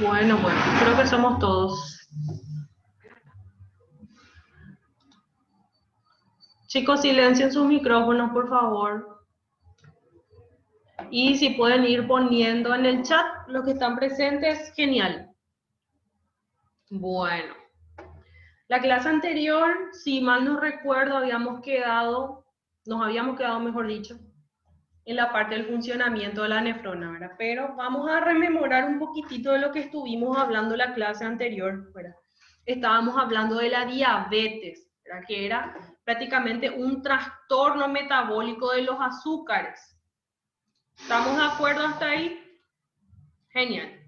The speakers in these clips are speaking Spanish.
Bueno, creo que somos todos. Chicos, silencien sus micrófonos, por favor. Y si pueden ir poniendo en el chat los que están presentes, genial. Bueno. La clase anterior, si mal no recuerdo, nos habíamos quedado, mejor dicho, en la parte del funcionamiento de la nefrona, ¿verdad? Pero vamos a rememorar un poquitito de lo que estuvimos hablando en la clase anterior, ¿verdad? Estábamos hablando de la diabetes, ¿verdad? Que era prácticamente un trastorno metabólico de los azúcares. ¿Estamos de acuerdo hasta ahí? Genial.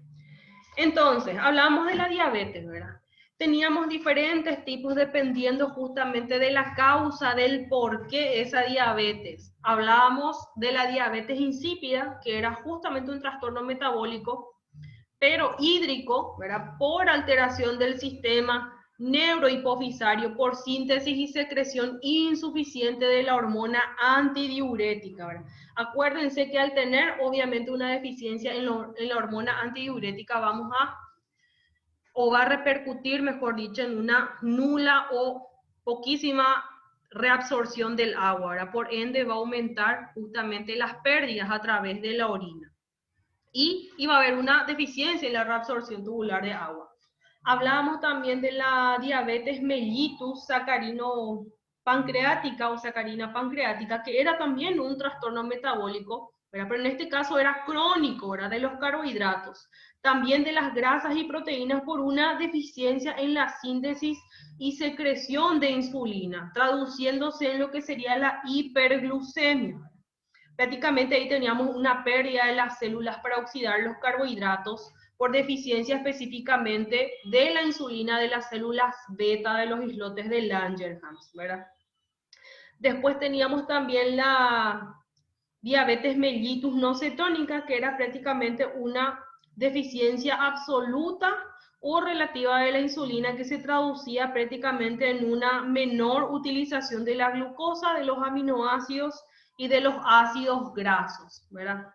Entonces, hablamos de la diabetes, ¿verdad? Teníamos diferentes tipos dependiendo justamente de la causa, del por qué esa diabetes. Hablábamos de la diabetes insípida, que era justamente un trastorno metabólico, pero hídrico, ¿verdad? Por alteración del sistema neurohipofisario, por síntesis y secreción insuficiente de la hormona antidiurética, ¿verdad? Acuérdense que al tener obviamente una deficiencia en la hormona antidiurética va a repercutir, mejor dicho, en una nula o poquísima reabsorción del agua, ¿verdad? Por ende va a aumentar justamente las pérdidas a través de la orina. Y va a haber una deficiencia en la reabsorción tubular de agua. Hablábamos también de la diabetes mellitus sacarino-pancreática o sacarina pancreática, que era también un trastorno metabólico, ¿verdad? Pero en este caso era crónico, ¿verdad? De los carbohidratos. También de las grasas y proteínas por una deficiencia en la síntesis y secreción de insulina, traduciéndose en lo que sería la hiperglucemia. Prácticamente ahí teníamos una pérdida de las células para oxidar los carbohidratos por deficiencia específicamente de la insulina de las células beta de los islotes de Langerhans, ¿verdad? Después teníamos también la diabetes mellitus no cetónica, que era prácticamente una deficiencia absoluta o relativa de la insulina que se traducía prácticamente en una menor utilización de la glucosa, de los aminoácidos y de los ácidos grasos, ¿verdad?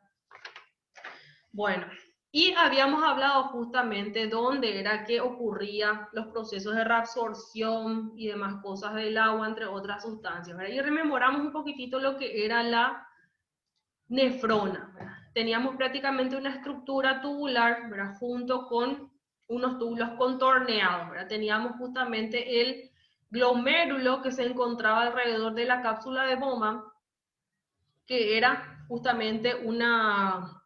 Bueno, y habíamos hablado justamente dónde era que ocurrían los procesos de reabsorción y demás cosas del agua, entre otras sustancias, ¿verdad? Y rememoramos un poquitito lo que era la nefrona, ¿verdad? Teníamos prácticamente una estructura tubular, ¿verdad? Junto con unos túbulos contorneados, ¿verdad? Teníamos justamente el glomérulo que se encontraba alrededor de la cápsula de Bowman, que era justamente una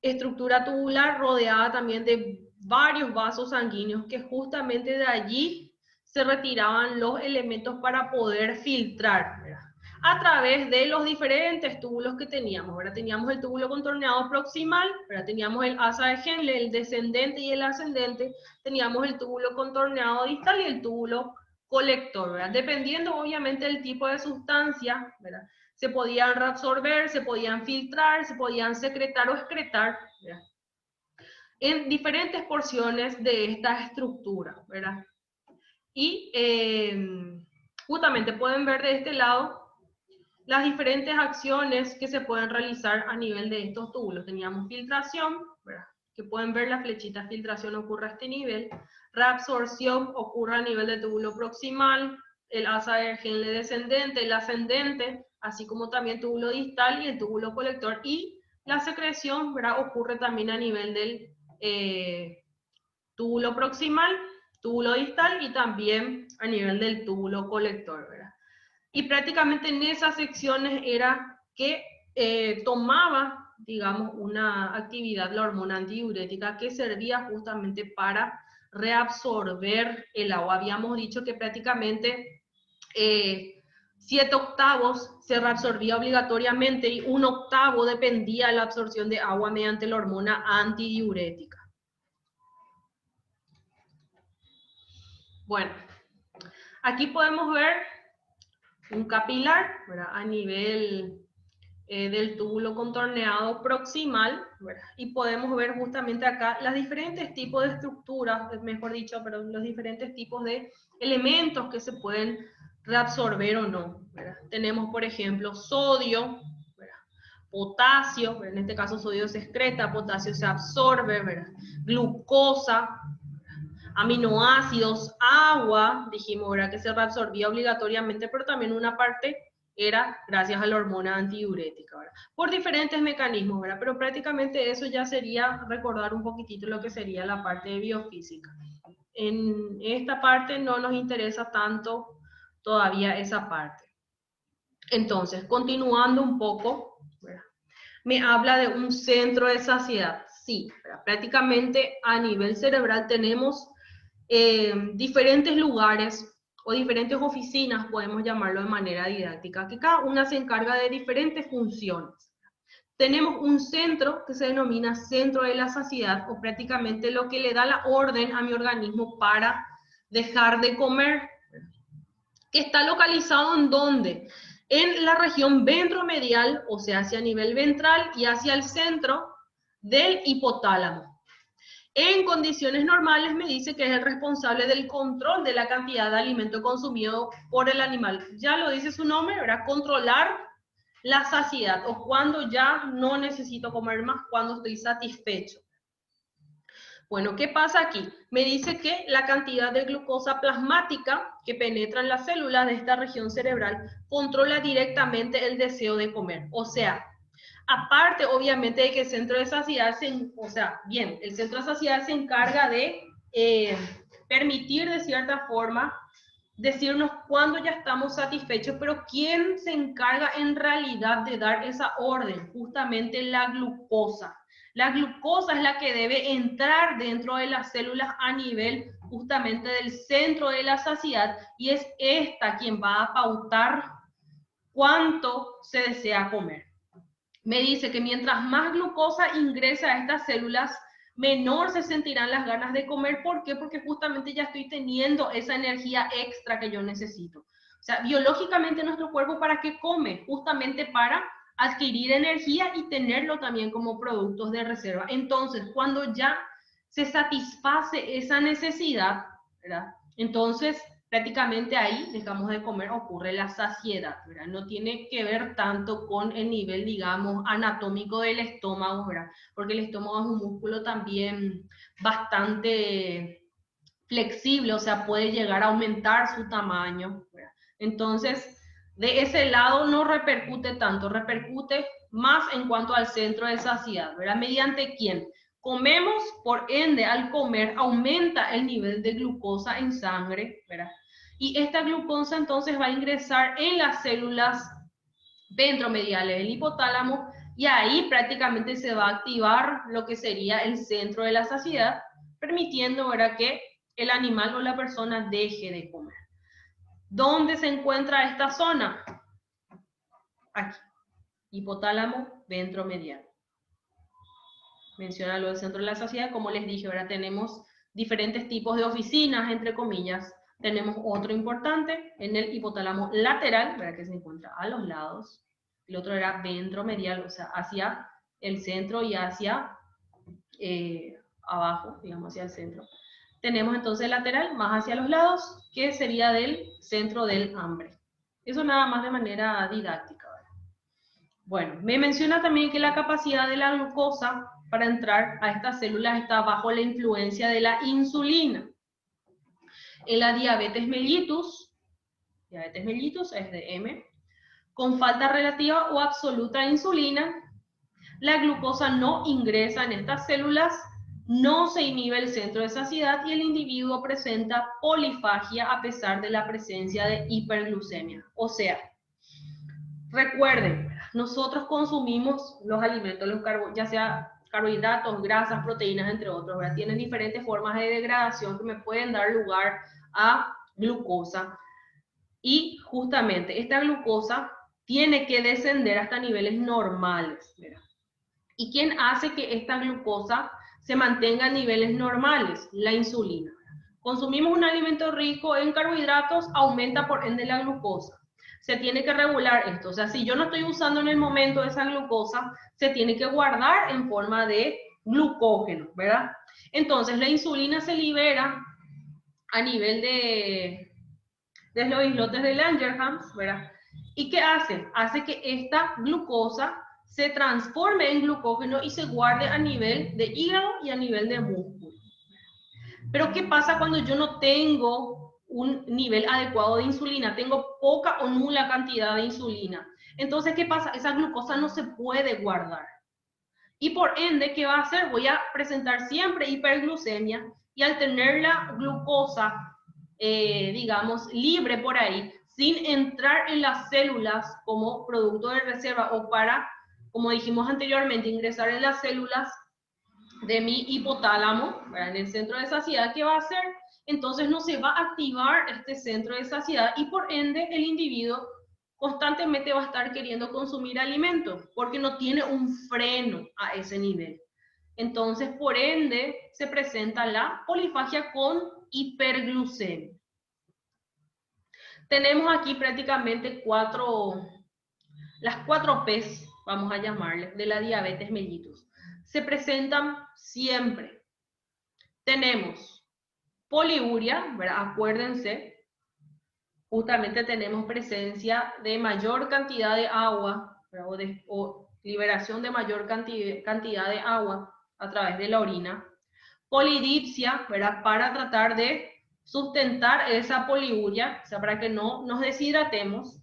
estructura tubular rodeada también de varios vasos sanguíneos que justamente de allí se retiraban los elementos para poder filtrar, ¿verdad? A través de los diferentes túbulos que teníamos, ¿verdad? Teníamos el túbulo contorneado proximal, ¿verdad? Teníamos el asa de Henle, el descendente y el ascendente, teníamos el túbulo contorneado distal y el túbulo colector, ¿verdad? Dependiendo obviamente del tipo de sustancia, ¿verdad? Se podían reabsorber, se podían filtrar, se podían secretar o excretar, ¿verdad? En diferentes porciones de esta estructura, ¿verdad? Y justamente pueden ver de este lado las diferentes acciones que se pueden realizar a nivel de estos túbulos. Teníamos filtración, ¿verdad? Que pueden ver la flechita filtración ocurre a este nivel, reabsorción ocurre a nivel del túbulo proximal, el asa de Henle descendente, el ascendente, así como también túbulo distal y el túbulo colector, y la secreción, ¿verdad? Ocurre también a nivel del túbulo proximal, túbulo distal y también a nivel del túbulo colector, ¿verdad? Y prácticamente en esas secciones era que tomaba, digamos, una actividad la hormona antidiurética que servía justamente para reabsorber el agua. Habíamos dicho que prácticamente 7/8 se reabsorbía obligatoriamente y 1/8 dependía de la absorción de agua mediante la hormona antidiurética. Bueno, aquí podemos ver un capilar, ¿verdad? A nivel del túbulo contorneado proximal, ¿verdad? Y podemos ver justamente acá los diferentes tipos de estructuras, mejor dicho, pero los diferentes tipos de elementos que se pueden reabsorber o no, ¿verdad? Tenemos, por ejemplo, sodio, ¿verdad? potasio, ¿verdad? En este caso sodio se excreta, potasio se absorbe, ¿verdad? Glucosa, aminoácidos, agua, dijimos, ¿verdad? Que se reabsorbía obligatoriamente, pero también una parte era gracias a la hormona antidiurética, ¿verdad? Por diferentes mecanismos, ¿verdad? Pero prácticamente eso ya sería recordar un poquitito lo que sería la parte de biofísica. En esta parte no nos interesa tanto todavía esa parte. Entonces, continuando un poco, ¿verdad? Me habla de un centro de saciedad. Sí, ¿verdad? Prácticamente a nivel cerebral tenemos diferentes lugares o diferentes oficinas, podemos llamarlo de manera didáctica, que cada una se encarga de diferentes funciones. Tenemos un centro que se denomina centro de la saciedad, o prácticamente lo que le da la orden a mi organismo para dejar de comer, que está localizado en ¿dónde? En la región ventromedial, o sea, hacia nivel ventral y hacia el centro del hipotálamo. En condiciones normales me dice que es el responsable del control de la cantidad de alimento consumido por el animal. Ya lo dice su nombre, ¿verdad? Controlar la saciedad, o cuando ya no necesito comer más, cuando estoy satisfecho. Bueno, ¿qué pasa aquí? Me dice que la cantidad de glucosa plasmática que penetra en las células de esta región cerebral controla directamente el deseo de comer. O sea, aparte, obviamente, de que el centro de saciedad, el centro de saciedad se encarga de permitir de cierta forma decirnos cuándo ya estamos satisfechos, pero ¿quién se encarga en realidad de dar esa orden? Justamente la glucosa. La glucosa es la que debe entrar dentro de las células a nivel justamente del centro de la saciedad, y es esta quien va a pautar cuánto se desea comer. Me dice que mientras más glucosa ingresa a estas células, menor se sentirán las ganas de comer. ¿Por qué? Porque justamente ya estoy teniendo esa energía extra que yo necesito. O sea, biológicamente nuestro cuerpo, ¿para qué come? Justamente para adquirir energía y tenerlo también como productos de reserva. Entonces, cuando ya se satisface esa necesidad, ¿verdad? Entonces, prácticamente ahí dejamos de comer, ocurre la saciedad, ¿verdad? No tiene que ver tanto con el nivel, digamos, anatómico del estómago, ¿verdad? Porque el estómago es un músculo también bastante flexible, o sea, puede llegar a aumentar su tamaño, ¿verdad? Entonces, de ese lado no repercute tanto, repercute más en cuanto al centro de saciedad, ¿verdad? ¿Mediante quién? Comemos, por ende, al comer aumenta el nivel de glucosa en sangre, ¿verdad? Y esta glucosa entonces va a ingresar en las células ventromediales del hipotálamo, y ahí prácticamente se va a activar lo que sería el centro de la saciedad, permitiendo, ¿verdad?, que el animal o la persona deje de comer. ¿Dónde se encuentra esta zona? Aquí, hipotálamo ventromedial. Menciona lo del centro de la saciedad, como les dije, ahora tenemos diferentes tipos de oficinas, entre comillas. Tenemos otro importante en el hipotálamo lateral, ¿verdad?, que se encuentra a los lados. El otro era ventromedial, o sea, hacia el centro y hacia abajo, digamos, hacia el centro. Tenemos entonces el lateral, más hacia los lados, que sería del centro del hambre. Eso nada más de manera didáctica, ¿verdad? Bueno, me menciona también que la capacidad de la glucosa para entrar a estas células está bajo la influencia de la insulina. En la diabetes mellitus es de M, con falta relativa o absoluta de insulina, la glucosa no ingresa en estas células, no se inhibe el centro de saciedad y el individuo presenta polifagia a pesar de la presencia de hiperglucemia. O sea, recuerden, nosotros consumimos los alimentos, ya sea carbohidratos, grasas, proteínas, entre otros, ¿verdad? Tienen diferentes formas de degradación que me pueden dar lugar a glucosa, y justamente esta glucosa tiene que descender hasta niveles normales, ¿verdad? ¿Y quién hace que esta glucosa se mantenga a niveles normales? La insulina. Consumimos un alimento rico en carbohidratos, aumenta por ende la glucosa. Se tiene que regular esto. O sea, si yo no estoy usando en el momento esa glucosa, se tiene que guardar en forma de glucógeno, ¿verdad? Entonces, la insulina se libera a nivel de los islotes de Langerhans, ¿verdad? ¿Y qué hace? Hace que esta glucosa se transforme en glucógeno y se guarde a nivel de hígado y a nivel de músculo. Pero ¿qué pasa cuando yo no tengo un nivel adecuado de insulina? Tengo poca o nula cantidad de insulina. Entonces, ¿qué pasa? Esa glucosa no se puede guardar. Y por ende, ¿qué va a hacer? Voy a presentar siempre hiperglucemia y al tener la glucosa, digamos, libre por ahí, sin entrar en las células como producto de reserva o para, como dijimos anteriormente, ingresar en las células de mi hipotálamo, ¿verdad? En el centro de saciedad, ¿qué va a hacer? Entonces no se va a activar este centro de saciedad y por ende el individuo constantemente va a estar queriendo consumir alimentos porque no tiene un freno a ese nivel. Entonces, por ende, se presenta la polifagia con hiperglucemia. Tenemos aquí prácticamente las 4 P's, vamos a llamarle, de la diabetes mellitus. Se presentan siempre. Tenemos poliuria, ¿verdad? Acuérdense, justamente tenemos presencia de mayor cantidad de agua, o liberación de mayor cantidad de agua a través de la orina. Polidipsia, ¿verdad? Para tratar de sustentar esa poliuria, o sea, para que no nos deshidratemos,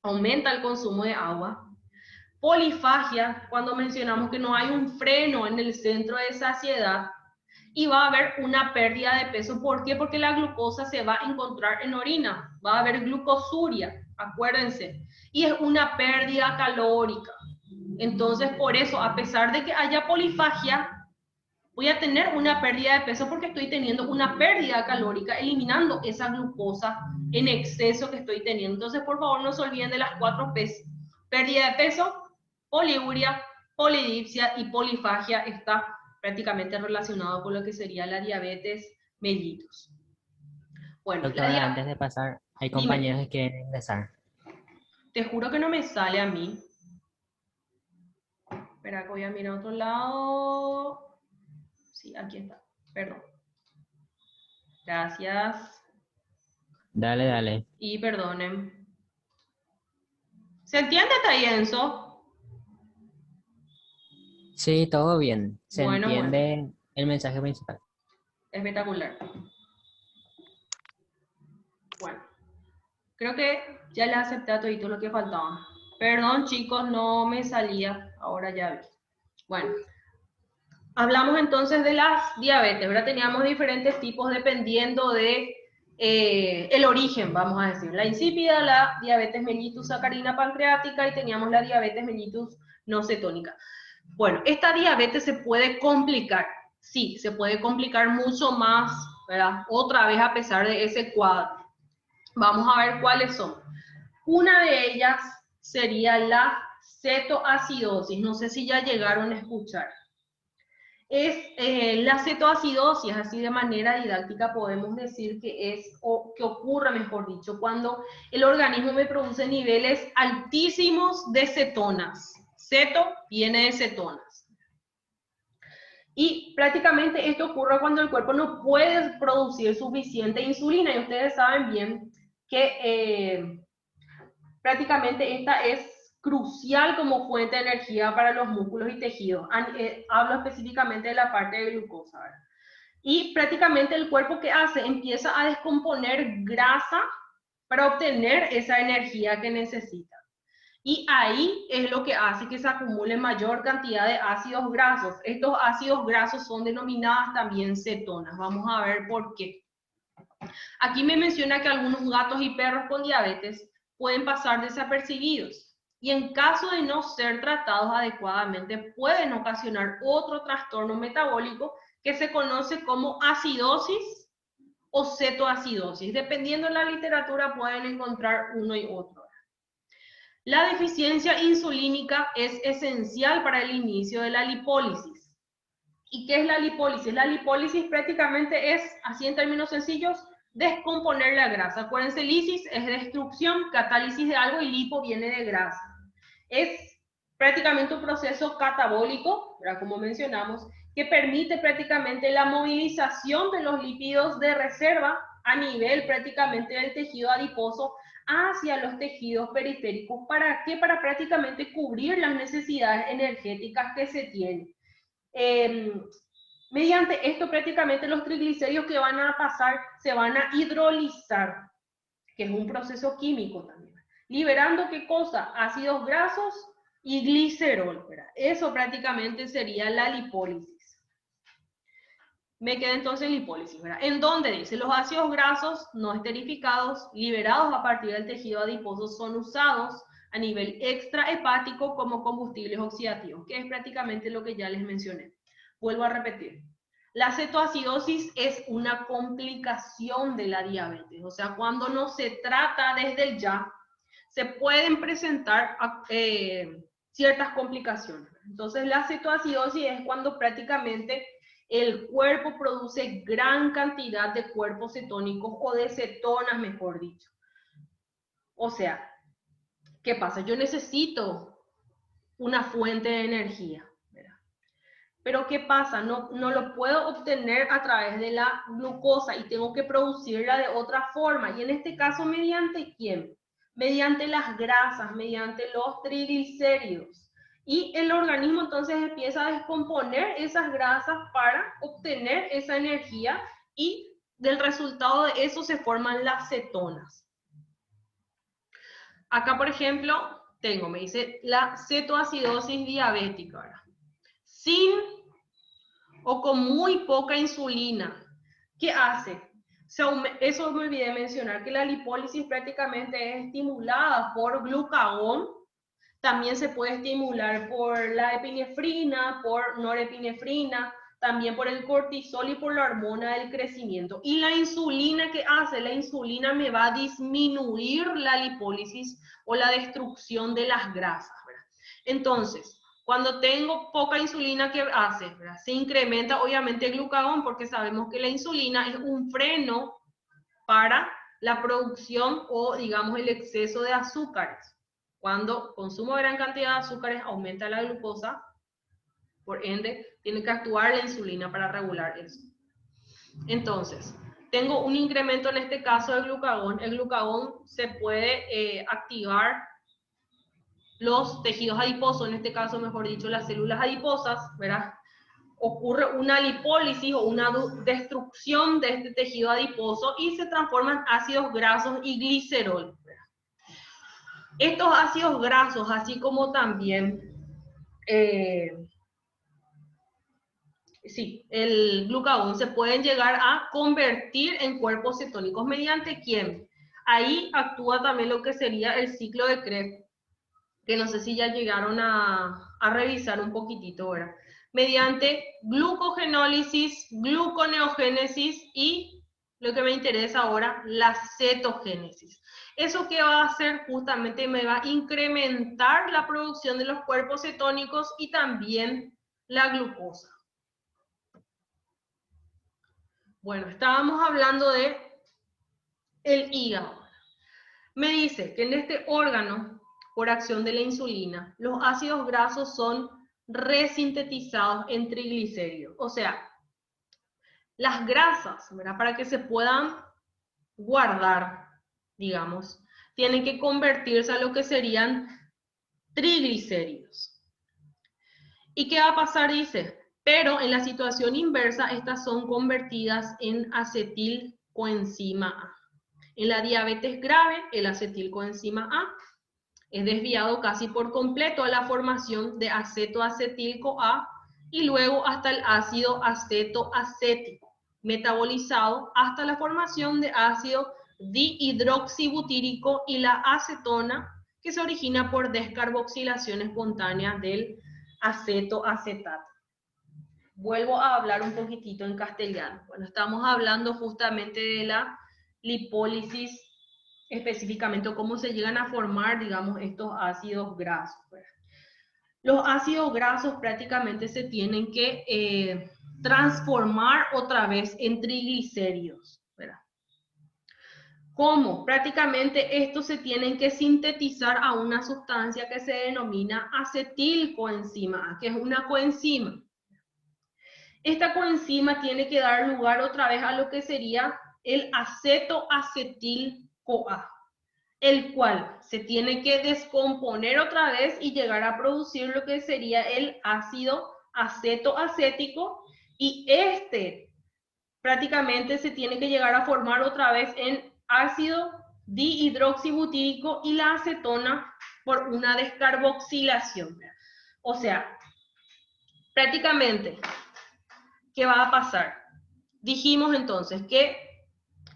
aumenta el consumo de agua. Polifagia, cuando mencionamos que no hay un freno en el centro de saciedad, y va a haber una pérdida de peso. ¿Por qué? Porque la glucosa se va a encontrar en orina, va a haber glucosuria, acuérdense, y es una pérdida calórica. Entonces, por eso, a pesar de que haya polifagia, voy a tener una pérdida de peso porque estoy teniendo una pérdida calórica, eliminando esa glucosa en exceso que estoy teniendo. Entonces, por favor, no se olviden de las 4 P's. Pérdida de peso, poliuria, polidipsia y polifagia está prácticamente relacionado con lo que sería la diabetes mellitus. Bueno, Doctora, antes de pasar, hay dime, compañeros que quieren ingresar. te juro que no me sale a mí. Espera, que voy a mirar a otro lado. Sí, aquí está. Perdón. Gracias. Dale, dale. Y perdonen. ¿Se entiende, Tayenso? Sí, todo bien. Se Bueno, bueno. entiende el mensaje principal. Espectacular. Bueno, creo que ya le acepté a todito lo que faltaba. Perdón, chicos, no me salía. Ahora ya vi. Bueno, hablamos entonces de las diabetes, ¿verdad? Teníamos diferentes tipos dependiendo de el origen, vamos a decir. La insípida, la diabetes mellitus sacarina pancreática y teníamos la diabetes mellitus no cetónica. Bueno, esta diabetes se puede complicar. Sí, se puede complicar mucho más, ¿verdad? Otra vez a pesar de ese cuadro. Vamos a ver cuáles son. Una de ellas sería la cetoacidosis. No sé si ya llegaron a escuchar. Es la cetoacidosis, así de manera didáctica podemos decir que es, o que ocurre, mejor dicho, cuando el organismo me produce niveles altísimos de cetonas. Ceto viene de cetonas. Y prácticamente esto ocurre cuando el cuerpo no puede producir suficiente insulina. Y ustedes saben bien que prácticamente esta es crucial como fuente de energía para los músculos y tejidos. Hablo específicamente de la parte de glucosa, ¿verdad? Y prácticamente el cuerpo, ¿qué hace? Empieza a descomponer grasa para obtener esa energía que necesita. Y ahí es lo que hace que se acumule mayor cantidad de ácidos grasos. Estos ácidos grasos son denominadas también cetonas. Vamos a ver por qué. Aquí me menciona que algunos gatos y perros con diabetes pueden pasar desapercibidos y en caso de no ser tratados adecuadamente pueden ocasionar otro trastorno metabólico que se conoce como acidosis o cetoacidosis. Dependiendo de la literatura pueden encontrar uno y otro. La deficiencia insulínica es esencial para el inicio de la lipólisis. ¿Y qué es la lipólisis? La lipólisis prácticamente es, así en términos sencillos, descomponer la grasa. Acuérdense, lisis es destrucción, catálisis de algo y lipo viene de grasa. Es prácticamente un proceso catabólico, ¿verdad? Como mencionamos, que permite prácticamente la movilización de los lípidos de reserva a nivel prácticamente del tejido adiposo hacia los tejidos periféricos. ¿Para qué? Para prácticamente cubrir las necesidades energéticas que se tienen. Mediante esto prácticamente los triglicéridos que van a pasar se van a hidrolizar, que es un proceso químico también, liberando ¿qué cosa? Ácidos grasos y glicerol, ¿verdad? Eso prácticamente sería la lipólisis. Me queda entonces lipólisis, ¿verdad? En donde dice, los ácidos grasos no esterificados liberados a partir del tejido adiposo son usados a nivel extrahepático como combustibles oxidativos, que es prácticamente lo que ya les mencioné. Vuelvo a repetir. La cetoacidosis es una complicación de la diabetes, o sea, cuando no se trata desde el ya, se pueden presentar ciertas complicaciones. Entonces, la cetoacidosis es cuando prácticamente el cuerpo produce gran cantidad de cuerpos cetónicos o de cetonas, mejor dicho. O sea, ¿qué pasa? Yo necesito una fuente de energía, ¿verdad? Pero ¿qué pasa? No lo puedo obtener a través de la glucosa y tengo que producirla de otra forma. Y en este caso, ¿mediante quién? Mediante las grasas, mediante los triglicéridos. Y el organismo entonces empieza a descomponer esas grasas para obtener esa energía y del resultado de eso se forman las cetonas. Acá, por ejemplo, me dice la cetoacidosis diabética, ¿verdad? Sin o con muy poca insulina. ¿Qué hace? Eso me olvidé mencionar, que la lipólisis prácticamente es estimulada por glucagón. También se puede estimular por la epinefrina, por norepinefrina, también por el cortisol y por la hormona del crecimiento. ¿Y la insulina qué hace? La insulina me va a disminuir la lipólisis o la destrucción de las grasas, ¿verdad? Entonces, cuando tengo poca insulina, ¿qué hace? ¿Verdad? Se incrementa obviamente el glucagón porque sabemos que la insulina es un freno para la producción o digamos el exceso de azúcares. Cuando consumo gran cantidad de azúcares aumenta la glucosa, por ende tiene que actuar la insulina para regular eso. Entonces, tengo un incremento en este caso del glucagón. El glucagón se puede activar los tejidos adiposos, en este caso mejor dicho las células adiposas, ¿verdad? Ocurre una lipólisis o una destrucción de este tejido adiposo y se transforman ácidos grasos y glicerol, ¿verdad? Estos ácidos grasos, así como también el glucagón, se pueden llegar a convertir en cuerpos cetónicos. ¿Mediante quién? Ahí actúa también lo que sería el ciclo de Krebs, que no sé si ya llegaron a revisar un poquitito, ¿verdad? Mediante glucogenólisis, gluconeogénesis y lo que me interesa ahora, la cetogénesis. ¿Eso qué va a hacer? Justamente me va a incrementar la producción de los cuerpos cetónicos y también la glucosa. Bueno, estábamos hablando de el hígado. Me dice que en este órgano, por acción de la insulina, los ácidos grasos son resintetizados en triglicéridos. O sea, las grasas, ¿verdad? Para que se puedan guardar, digamos, tienen que convertirse a lo que serían triglicéridos. ¿Y qué va a pasar? Dice, pero en la situación inversa, estas son convertidas en acetilcoenzima A. En la diabetes grave, el acetilcoenzima A es desviado casi por completo a la formación de acetoacetil-CoA y luego hasta el ácido acetoacético, metabolizado hasta la formación de ácido dihidroxibutírico y la acetona, que se origina por descarboxilación espontánea del acetoacetato. Vuelvo a hablar un poquitito en castellano. Bueno, estamos hablando justamente de la lipólisis, específicamente cómo se llegan a formar, digamos, estos ácidos grasos. Los ácidos grasos prácticamente se tienen que transformar otra vez en triglicéridos, ¿verdad? ¿Cómo? Prácticamente estos se tienen que sintetizar a una sustancia que se denomina acetilcoenzima A, que es una coenzima. Esta coenzima tiene que dar lugar otra vez a lo que sería el acetoacetil-CoA. el cual se tiene que descomponer otra vez y llegar a producir lo que sería el ácido acetoacético, y este prácticamente se tiene que llegar a formar otra vez en ácido dihidroxibutírico y la acetona por una descarboxilación. O sea, prácticamente, ¿qué va a pasar? Dijimos entonces que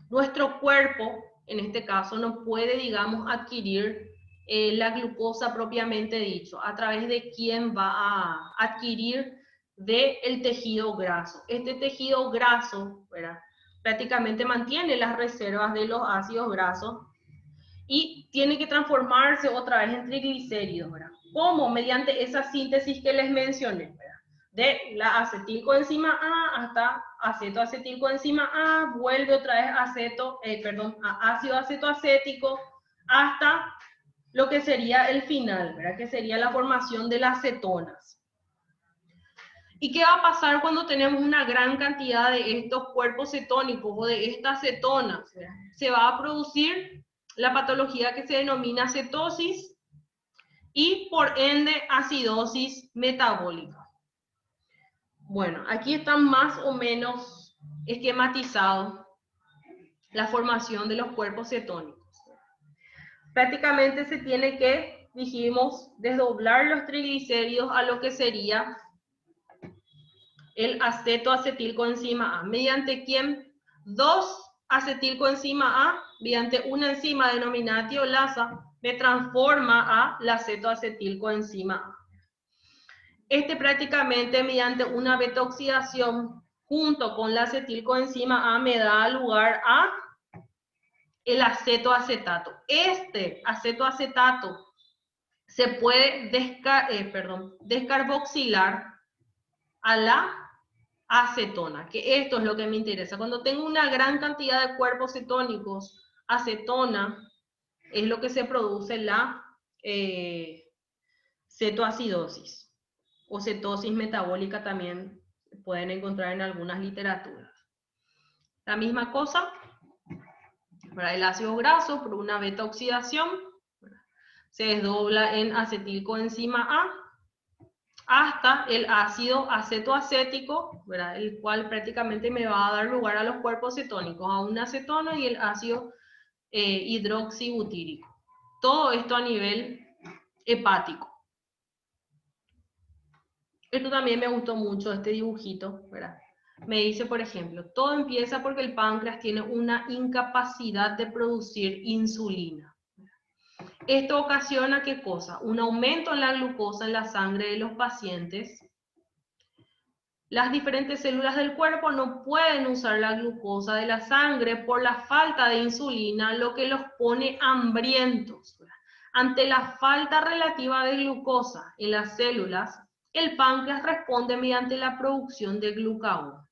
nuestro cuerpo, en este caso, no puede, digamos, adquirir la glucosa propiamente dicho. ¿A través de quién va a adquirir? Del tejido graso. Este tejido graso, ¿verdad?, prácticamente mantiene las reservas de los ácidos grasos y tiene que transformarse otra vez en triglicéridos, ¿verdad? ¿Cómo? Mediante esa síntesis que les mencioné, ¿verdad? De la acetilcoenzima A hasta acetoacetilcoenzima A, vuelve otra vez a ácido acetoacético hasta lo que sería el final, ¿verdad?, que sería la formación de las cetonas. ¿Y qué va a pasar cuando tenemos una gran cantidad de estos cuerpos cetónicos o de estas cetonas? Se va a producir la patología que se denomina cetosis y por ende acidosis metabólica. Bueno, aquí están más o menos esquematizados la formación de los cuerpos cetónicos. Prácticamente se tiene que, dijimos, desdoblar los triglicéridos a lo que sería el acetoacetilcoenzima A. ¿Mediante quién? 2-acetilcoenzima A, mediante una enzima denominada tiolasa, me transforma a la acetoacetilcoenzima A. Este prácticamente mediante una beta-oxidación junto con la acetilcoenzima A me da lugar a el acetoacetato. Este acetoacetato se puede descarboxilar a la acetona, que esto es lo que me interesa. Cuando tengo una gran cantidad de cuerpos cetónicos, acetona es lo que se produce la cetoacidosis o cetosis metabólica, también pueden encontrar en algunas literaturas. La misma cosa para el ácido graso, por una beta oxidación, se desdobla en acetilcoenzima A hasta el ácido acetoacético, ¿verdad?, el cual prácticamente me va a dar lugar a los cuerpos cetónicos, a una acetona y el ácido hidroxibutírico. Todo esto a nivel hepático. Esto también me gustó mucho, este dibujito, ¿verdad? Me dice, por ejemplo, todo empieza porque el páncreas tiene una incapacidad de producir insulina. Esto ocasiona, ¿qué cosa? Un aumento en la glucosa en la sangre de los pacientes. Las diferentes células del cuerpo no pueden usar la glucosa de la sangre por la falta de insulina, lo que los pone hambrientos. Ante la falta relativa de glucosa en las células, el páncreas responde mediante la producción de glucagón.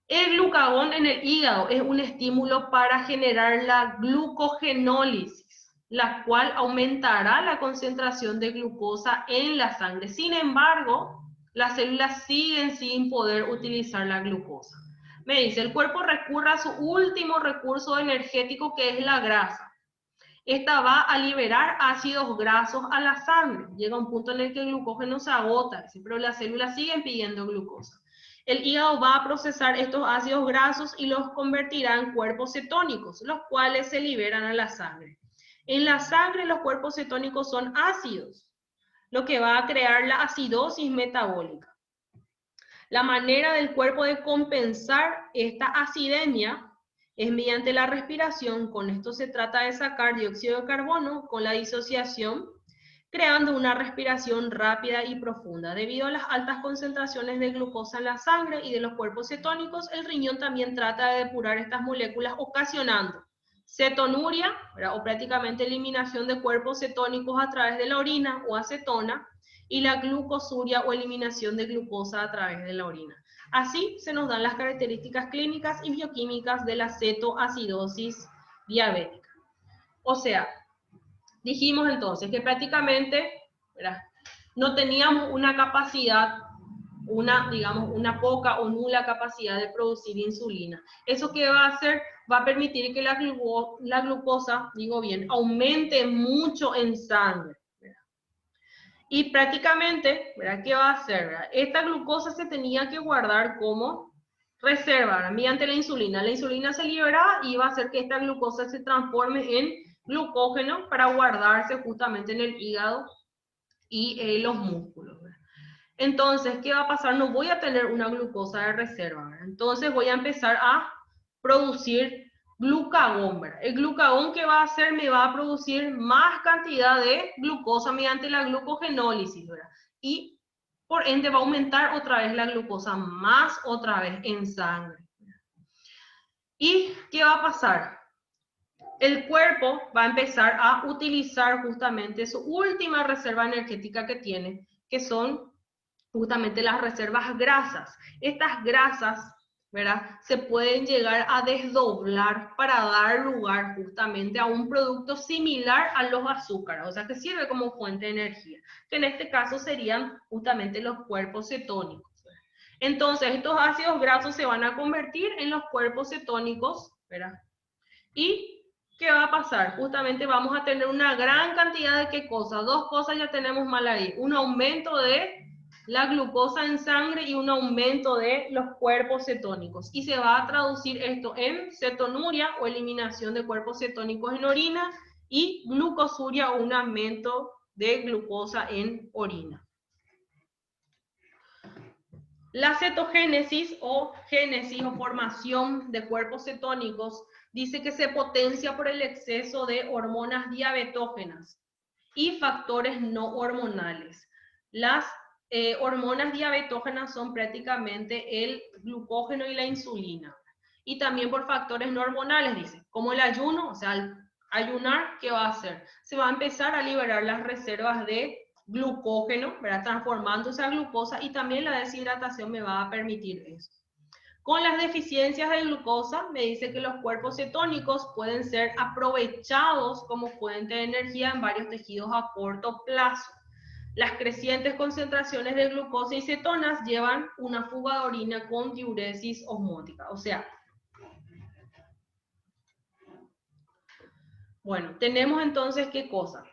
El glucagón en el hígado es un estímulo para generar la glucogenólisis, la cual aumentará la concentración de glucosa en la sangre. Sin embargo, las células siguen sin poder utilizar la glucosa. Me dice, el cuerpo recurre a su último recurso energético, que es la grasa. Esta va a liberar ácidos grasos a la sangre. Llega un punto en el que el glucógeno se agota, pero las células siguen pidiendo glucosa. El hígado va a procesar estos ácidos grasos y los convertirá en cuerpos cetónicos, los cuales se liberan a la sangre. En la sangre los cuerpos cetónicos son ácidos, lo que va a crear la acidosis metabólica. La manera del cuerpo de compensar esta acidemia es mediante la respiración. Con esto se trata de sacar dióxido de carbono con la disociación, creando una respiración rápida y profunda. Debido a las altas concentraciones de glucosa en la sangre y de los cuerpos cetónicos, el riñón también trata de depurar estas moléculas, ocasionando cetonuria, ¿verdad?, o prácticamente eliminación de cuerpos cetónicos a través de la orina o acetona, y la glucosuria o eliminación de glucosa a través de la orina. Así se nos dan las características clínicas y bioquímicas de la cetoacidosis diabética. O sea, dijimos entonces que prácticamente, ¿verdad?, no teníamos una capacidad digamos, una poca o nula capacidad de producir insulina. ¿Eso qué va a hacer? Va a permitir que la glucosa, digo bien, aumente mucho en sangre. Y prácticamente, ¿verdad? ¿Qué va a hacer? ¿Verdad? Esta glucosa se tenía que guardar como reserva, ¿verdad? Mediante la insulina. La insulina se liberaba y va a hacer que esta glucosa se transforme en glucógeno para guardarse justamente en el hígado y los músculos, ¿verdad? Entonces, ¿qué va a pasar? No voy a tener una glucosa de reserva, ¿verdad? Entonces voy a empezar a producir glucagón, ¿verdad? El glucagón que va a hacer me va a producir más cantidad de glucosa mediante la glucogenólisis, ¿verdad? Y por ende va a aumentar otra vez la glucosa, más otra vez en sangre. ¿Y qué va a pasar? El cuerpo va a empezar a utilizar justamente su última reserva energética que tiene, que son justamente las reservas grasas. Estas grasas, ¿verdad? Se pueden llegar a desdoblar para dar lugar justamente a un producto similar a los azúcares, o sea, que sirve como fuente de energía, que en este caso serían justamente los cuerpos cetónicos. Entonces, estos ácidos grasos se van a convertir en los cuerpos cetónicos, ¿verdad? ¿Y qué va a pasar? Justamente vamos a tener una gran cantidad de ¿qué cosas? Dos cosas ya tenemos mal ahí. Un aumento de la glucosa en sangre y un aumento de los cuerpos cetónicos. Y se va a traducir esto en cetonuria o eliminación de cuerpos cetónicos en orina y glucosuria o un aumento de glucosa en orina. La cetogénesis o génesis o formación de cuerpos cetónicos dice que se potencia por el exceso de hormonas diabetógenas y factores no hormonales. Las hormonas diabetógenas son prácticamente el glucógeno y la insulina. Y también por factores no hormonales, dice, como el ayuno, o sea, al ayunar, ¿qué va a hacer? Se va a empezar a liberar las reservas de glucógeno, ¿verdad? Transformándose a glucosa, y también la deshidratación me va a permitir eso. Con las deficiencias de glucosa, me dice que los cuerpos cetónicos pueden ser aprovechados como fuente de energía en varios tejidos a corto plazo. Las crecientes concentraciones de glucosa y cetonas llevan una fuga de orina con diuresis osmótica. O sea, bueno, tenemos entonces, ¿qué cosa?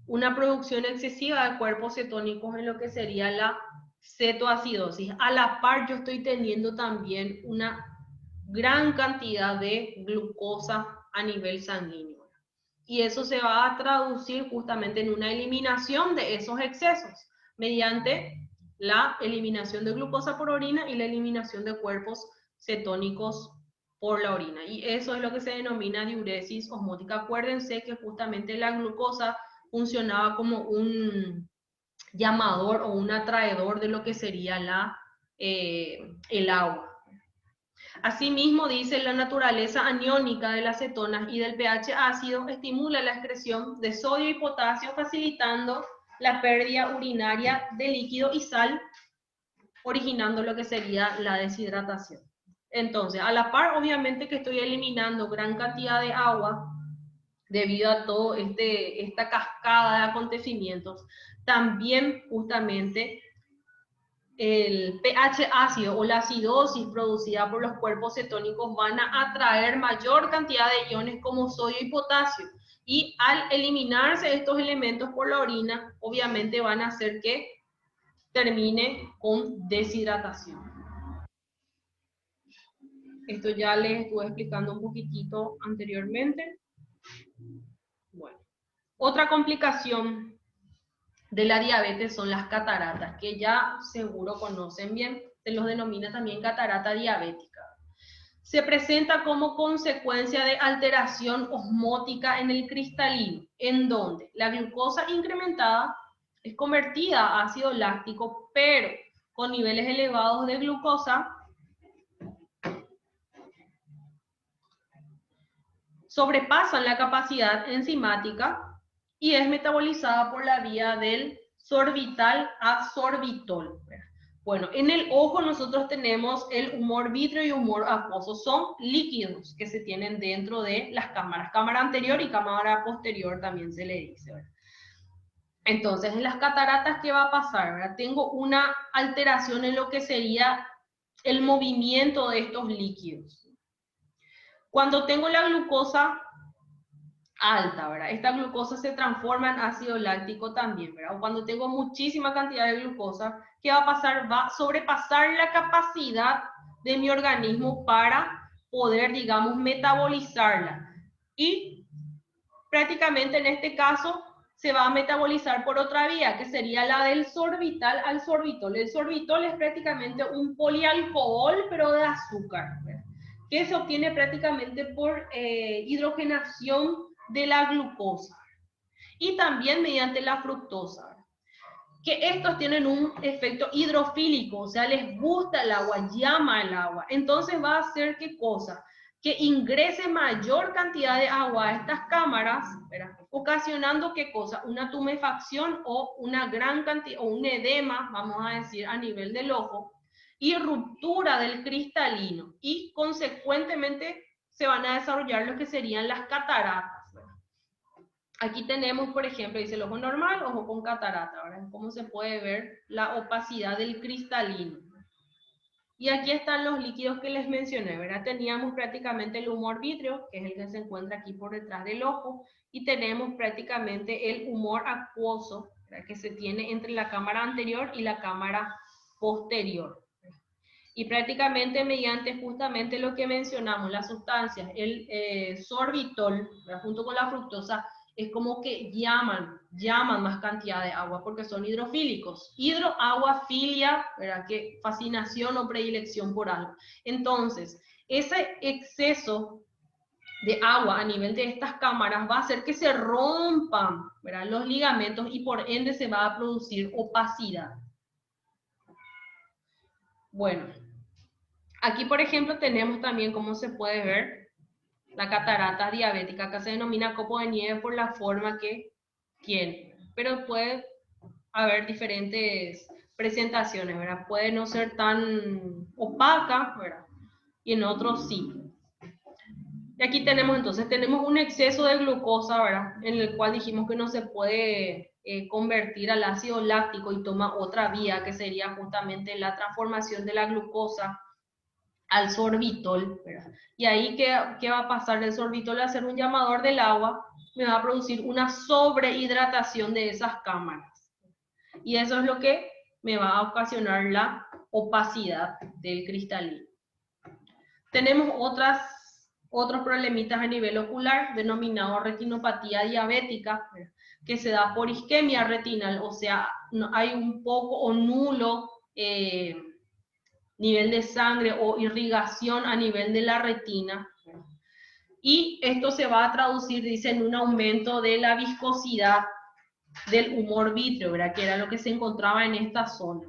Una producción excesiva de cuerpos cetónicos en lo que sería la cetoacidosis. A la par yo estoy teniendo también una gran cantidad de glucosa a nivel sanguíneo. Y eso se va a traducir justamente en una eliminación de esos excesos mediante la eliminación de glucosa por orina y la eliminación de cuerpos cetónicos por la orina. Y eso es lo que se denomina diuresis osmótica. Acuérdense que justamente la glucosa funcionaba como un llamador o un atraedor de lo que sería el agua. Asimismo, dice, la naturaleza aniónica de las cetonas y del pH ácido estimula la excreción de sodio y potasio, facilitando la pérdida urinaria de líquido y sal, originando lo que sería la deshidratación. Entonces, a la par, obviamente que estoy eliminando gran cantidad de agua debido a toda esta cascada de acontecimientos, también justamente el pH ácido o la acidosis producida por los cuerpos cetónicos van a atraer mayor cantidad de iones como sodio y potasio, y al eliminarse estos elementos por la orina, obviamente van a hacer que termine con deshidratación. Esto ya les estuve explicando un poquitito anteriormente. Bueno, otra complicación de la diabetes son las cataratas, que ya seguro conocen bien, se los denomina también catarata diabética. Se presenta como consecuencia de alteración osmótica en el cristalino, en donde la glucosa incrementada es convertida a ácido láctico, pero con niveles elevados de glucosa sobrepasan la capacidad enzimática y es metabolizada por la vía del sorbital a sorbitol. Bueno, en el ojo nosotros tenemos el humor vítreo y humor acuoso. Son líquidos que se tienen dentro de las cámaras. Cámara anterior y cámara posterior también se le dice, ¿verdad? Entonces, en las cataratas, ¿qué va a pasar? ¿Verdad? Tengo una alteración en lo que sería el movimiento de estos líquidos. Cuando tengo la glucosa alta, ¿verdad? Esta glucosa se transforma en ácido láctico también, ¿verdad? O cuando tengo muchísima cantidad de glucosa, ¿qué va a pasar? Va a sobrepasar la capacidad de mi organismo para poder, digamos, metabolizarla. Y prácticamente en este caso se va a metabolizar por otra vía, que sería la del sorbital al sorbitol. El sorbitol es prácticamente un polialcohol, pero de azúcar, ¿verdad? Que se obtiene prácticamente por hidrogenación de la glucosa y también mediante la fructosa, ¿verdad? Que estos tienen un efecto hidrofílico, o sea, les gusta el agua, llama el agua. Entonces va a hacer ¿qué cosa? Que ingrese mayor cantidad de agua a estas cámaras, ¿verdad? Ocasionando ¿qué cosa? Una tumefacción o una gran cantidad, o un edema, vamos a decir, a nivel del ojo, y ruptura del cristalino, y consecuentemente se van a desarrollar lo que serían las cataratas. Aquí tenemos, por ejemplo, dice el ojo normal, ojo con catarata, ¿verdad? Cómo se puede ver la opacidad del cristalino. Y aquí están los líquidos que les mencioné, ¿verdad? Teníamos prácticamente el humor vítreo, que es el que se encuentra aquí por detrás del ojo, y tenemos prácticamente el humor acuoso, ¿verdad? Que se tiene entre la cámara anterior y la cámara posterior. Y prácticamente mediante justamente lo que mencionamos, las sustancias, el sorbitol, ¿verdad? Junto con la fructosa, es como que llaman más cantidad de agua porque son hidrofílicos. Hidro, agua, filia, ¿verdad? Que fascinación o predilección por algo. Entonces, ese exceso de agua a nivel de estas cámaras va a hacer que se rompan, ¿verdad? Los ligamentos y por ende se va a producir opacidad. Bueno, aquí por ejemplo tenemos también, como se puede ver, la catarata diabética. Acá se denomina copo de nieve por la forma que tiene, pero puede haber diferentes presentaciones, ¿verdad? Puede no ser tan opaca, ¿verdad? Y en otros sí. Y aquí tenemos entonces, tenemos un exceso de glucosa, ¿verdad? En el cual dijimos que no se puede convertir al ácido láctico y toma otra vía, que sería justamente la transformación de la glucosa al sorbitol, ¿verdad? Y ahí, ¿qué va a pasar? El sorbitol, al ser un llamador del agua, me va a producir una sobrehidratación de esas cámaras. Y eso es lo que me va a ocasionar la opacidad del cristalino. Tenemos otros problemitas a nivel ocular, denominado retinopatía diabética, ¿verdad? Que se da por isquemia retinal, o sea, hay un poco o nulo nivel de sangre o irrigación a nivel de la retina. Y esto se va a traducir, dice, en un aumento de la viscosidad del humor vítreo, ¿verdad? Que era lo que se encontraba en esta zona.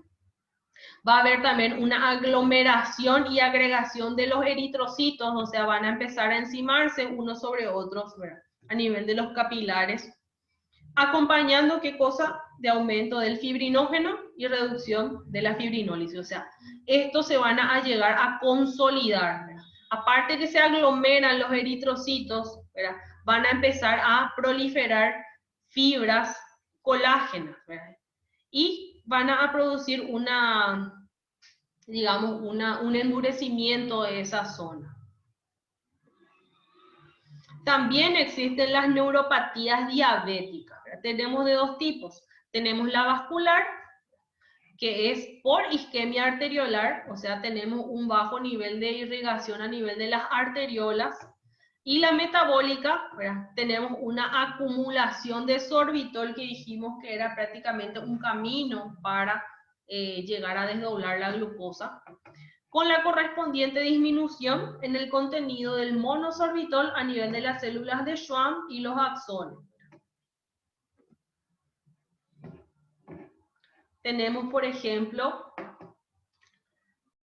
Va a haber también una aglomeración y agregación de los eritrocitos, o sea, van a empezar a encimarse unos sobre otros, ¿verdad? A nivel de los capilares, acompañando ¿qué cosa? De aumento del fibrinógeno y reducción de la fibrinólisis. O sea, estos se van a llegar a consolidar, ¿verdad? Aparte que se aglomeran los eritrocitos, ¿verdad? Van a empezar a proliferar fibras colágenas, ¿verdad? Y van a producir digamos, un endurecimiento de esa zona. También existen las neuropatías diabéticas, ¿verdad? Tenemos de dos tipos. Tenemos la vascular, que es por isquemia arteriolar, o sea, tenemos un bajo nivel de irrigación a nivel de las arteriolas. Y la metabólica, ¿verdad? Tenemos una acumulación de sorbitol que dijimos que era prácticamente un camino para llegar a desdoblar la glucosa, con la correspondiente disminución en el contenido del monosorbitol a nivel de las células de Schwann y los axones. Tenemos, por ejemplo,